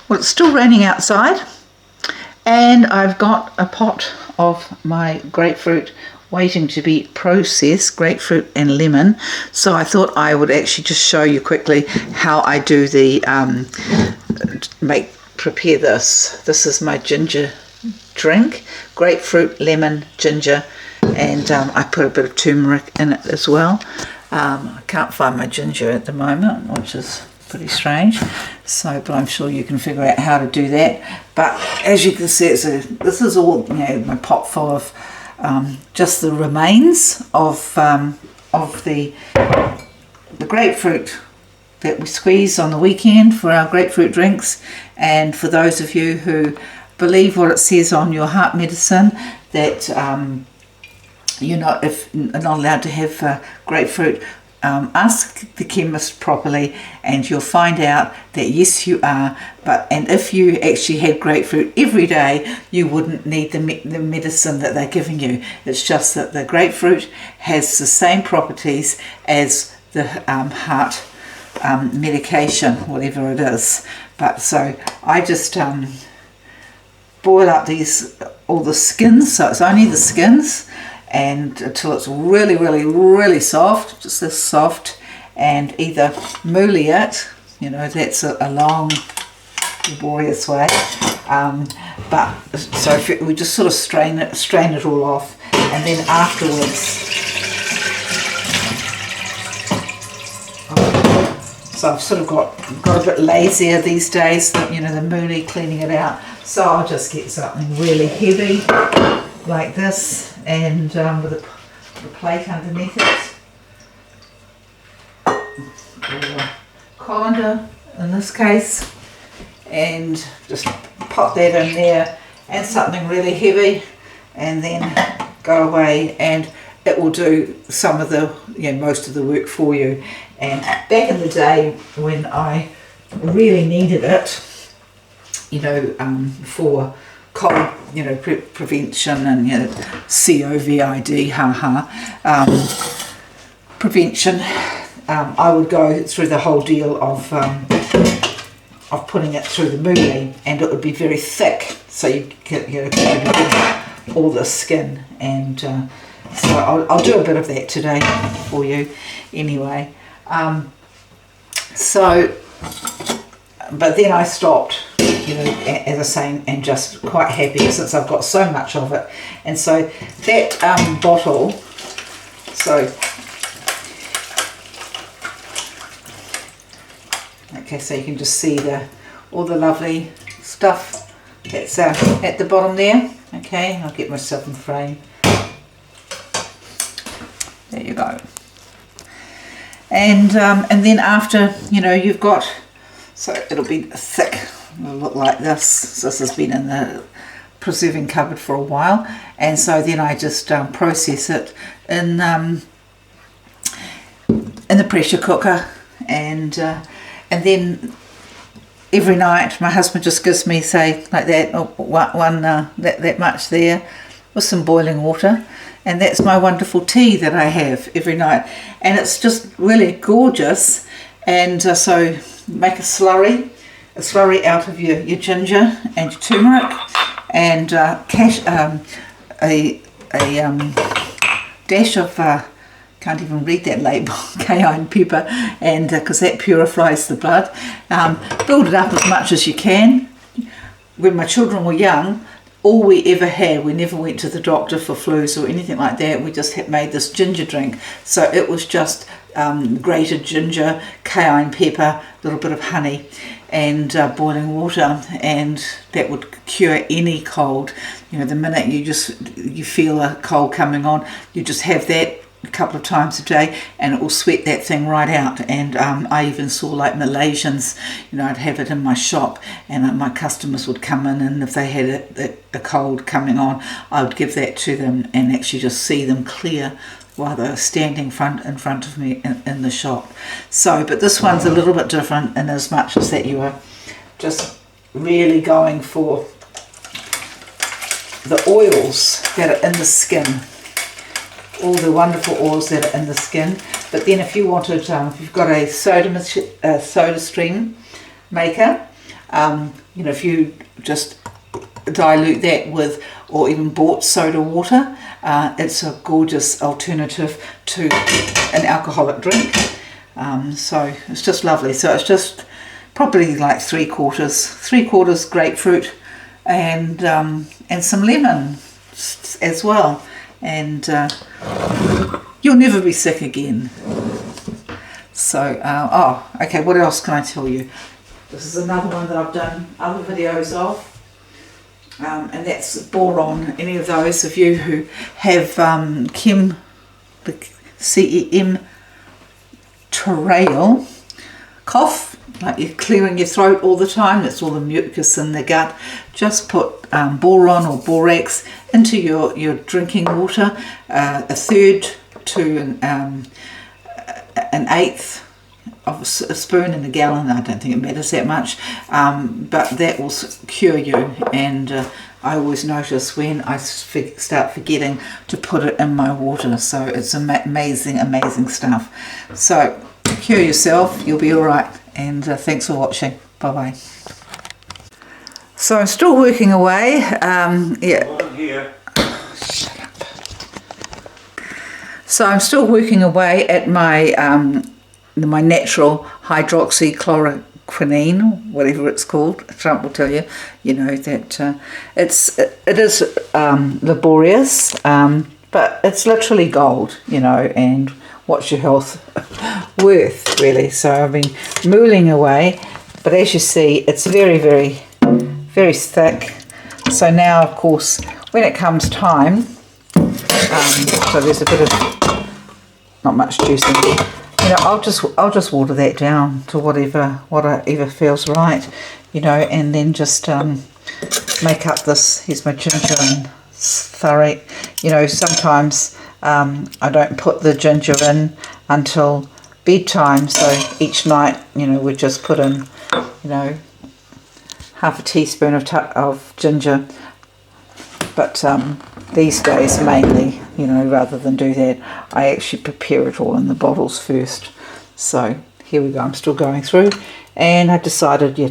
Well, it's still raining outside, and I've got a pot of my grapefruit waiting to be processed, grapefruit and lemon. So I thought I would actually just show you quickly how I do the prepare this. This is my ginger drink, grapefruit, lemon, ginger, and I put a bit of turmeric in it as well. I can't find my ginger at the moment, which is pretty strange, so but I'm sure you can figure out how to do that. But as you can see, this is all, you know, my pot full of just the remains of the grapefruit that we squeeze on the weekend for our grapefruit drinks. And for those of you who believe what it says on your heart medicine, that you're not allowed to have grapefruit, ask the chemist properly and you'll find out that yes you are. And if you actually had grapefruit every day, you wouldn't need the medicine that they're giving you. It's just that the grapefruit has the same properties as the heart medication, whatever it is. But so I just boil up all the skins, so it's only the skins, and until it's really, really, really soft, just this soft, and either moolie it, you know, that's a long, laborious way, but so we just sort of strain it all off, and then afterwards, so I've sort of got a bit lazier these days, you know, the moolie, cleaning it out, so I'll just get something really heavy like this, and with a plate underneath it, or colander in this case, and just pop that in there, and something really heavy, and then go away, and it will do some of the, you know, most of the work for you. And back in the day when I really needed it, you know, for cold, you know, prevention and, you know, COVID, prevention, I would go through the whole deal of putting it through the moolie, and it would be very thick, so you can, you know, get all the skin, and so I'll do a bit of that today for you anyway. But then I stopped, you know, as I was saying, and just quite happy since I've got so much of it. And so that bottle, so okay, so you can just see all the lovely stuff that's at the bottom there. Okay, I'll get myself in frame. There you go. And then after, you know, you've got, so it'll be thick, it'll look like this. So this has been in the preserving cupboard for a while, and so then I just process it in the pressure cooker, and then every night my husband just gives me, say, like that, that much there, with some boiling water, and that's my wonderful tea that I have every night, and it's just really gorgeous. And so make a slurry out of your ginger and your turmeric, and a dash of can't even read that label, cayenne pepper, and because that purifies the blood. Build it up as much as you can. When my children were young, all we ever had, we never went to the doctor for flus or anything like that, we just made this ginger drink. So it was just grated ginger, cayenne pepper, a little bit of honey, and boiling water, and that would cure any cold. You know, the minute you feel a cold coming on, you just have that a couple of times a day, and it will sweat that thing right out. And I even saw, like, Malaysians, you know, I'd have it in my shop, and my customers would come in, and if they had a cold coming on, I would give that to them and actually just see them clear while they were standing in front of me in the shop. So, but this one's a little bit different in as much as that you are just really going for the oils that are in the skin, all the wonderful oils that are in the skin. But then if you wanted, if you've got a soda stream maker, You know, if you just dilute that with, or even bought soda water, it's a gorgeous alternative to an alcoholic drink. So it's just lovely. So it's just probably like three quarters grapefruit, and some lemon as well, and you'll never be sick again. So okay, what else can I tell you? This is another one that I've done other videos of, and that's boron. Any of those of you who have the CEM trail cough, like you're clearing your throat all the time, that's all the mucus in the gut, just put boron or borax into your drinking water, a third to an eighth of a spoon in a gallon. I don't think it matters that much, but that will cure you. And I always notice when I start forgetting to put it in my water, so it's amazing stuff. So cure yourself, you'll be all right. And thanks for watching. Bye bye. So I'm still working away. Shut up. So I'm still working away at my my natural hydroxychloroquine, whatever it's called. Trump will tell you, you know, that it is laborious, but it's literally gold, you know, and what's your health worth, really? So I've been mooling away, but as you see, it's very, very, very thick. So now, of course, when it comes time, so there's a bit of, not much juice in there. You know, I'll just water that down to whatever feels right, you know, and then just make up this. Here's my ginger and thurry. You know, sometimes I don't put the ginger in until bedtime, so each night, you know, we just put in, you know, half a teaspoon of ginger. But these days, mainly, you know, rather than do that, I actually prepare it all in the bottles first. So here we go. I'm still going through, and I decided to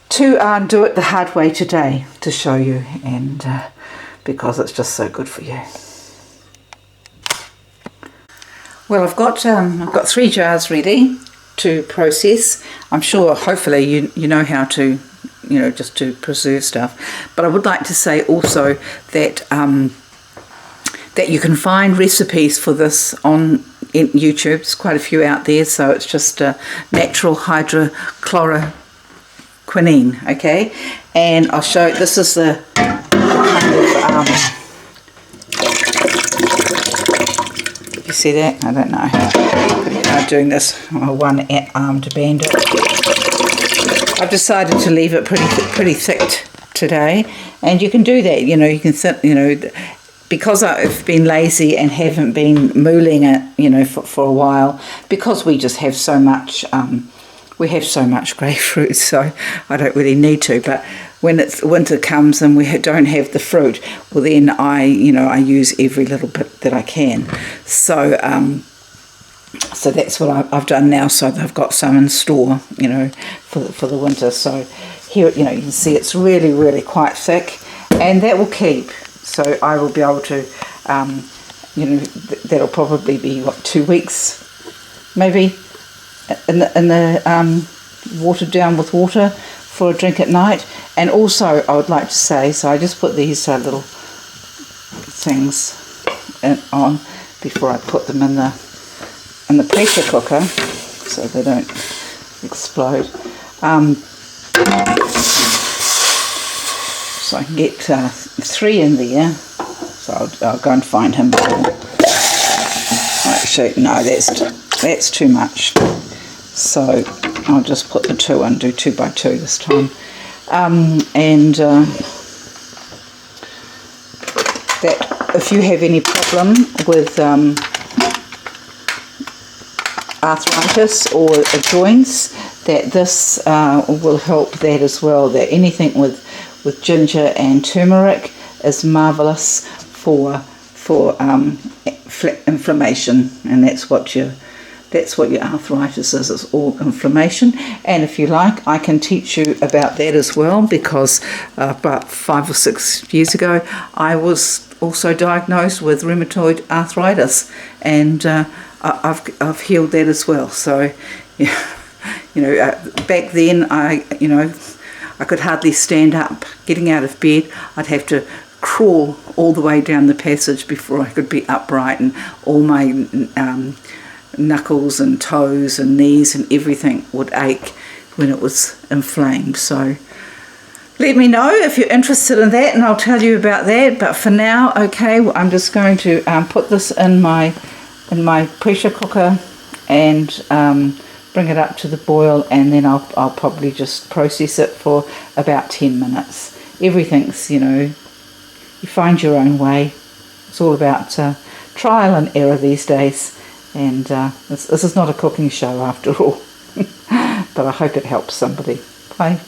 do it the hard way today to show you, and because it's just so good for you. Well, I've got 3 jars ready to process. I'm sure, hopefully, you know how to, you know, just to preserve stuff. But I would like to say also that that you can find recipes for this on YouTube. There's quite a few out there. So it's just natural hydrochloroquine, okay? And I'll show you. This is the kind of you see that? I don't know. Pretty hard doing this on a one-armed bandit. I've decided to leave it pretty thick today, and you can do that. You know, you can sit, you know, because I've been lazy and haven't been mooling it, you know, for a while, because we just have so much. We have so much grapefruit, so I don't really need to. But when winter comes and we don't have the fruit, well then I use every little bit that I can. So so that's what I've done now. So I've got some in store, you know, for the winter. So here, you know, you can see it's really, really quite thick, and that will keep. So I will be able to, you know, that'll probably be what, 2 weeks, maybe, in the watered down with water for a drink at night. And also, I would like to say, so I just put these little things on before I put them in the pressure cooker, so they don't explode. So I can get 3 in there. So I'll go and find him. Actually, no, that's too much. So I'll just put the 2 in, do 2 by 2 this time. And that if you have any problem with arthritis or joints, that this will help that as well. That anything with ginger and turmeric is marvellous for inflammation, and that's what you're That's what your arthritis is. It's all inflammation. And if you like, I can teach you about that as well, because about 5 or 6 years ago, I was also diagnosed with rheumatoid arthritis, and I've healed that as well. So, yeah, back then, I could hardly stand up. Getting out of bed, I'd have to crawl all the way down the passage before I could be upright, and all my knuckles and toes and knees and everything would ache when it was inflamed. So let me know if you're interested in that, and I'll tell you about that. But for now, okay, I'm just going to put this in my pressure cooker and bring it up to the boil, and then I'll probably just process it for about 10 minutes. Everything's, you find your own way. It's all about trial and error these days. And this is not a cooking show after all. But I hope it helps somebody. Bye.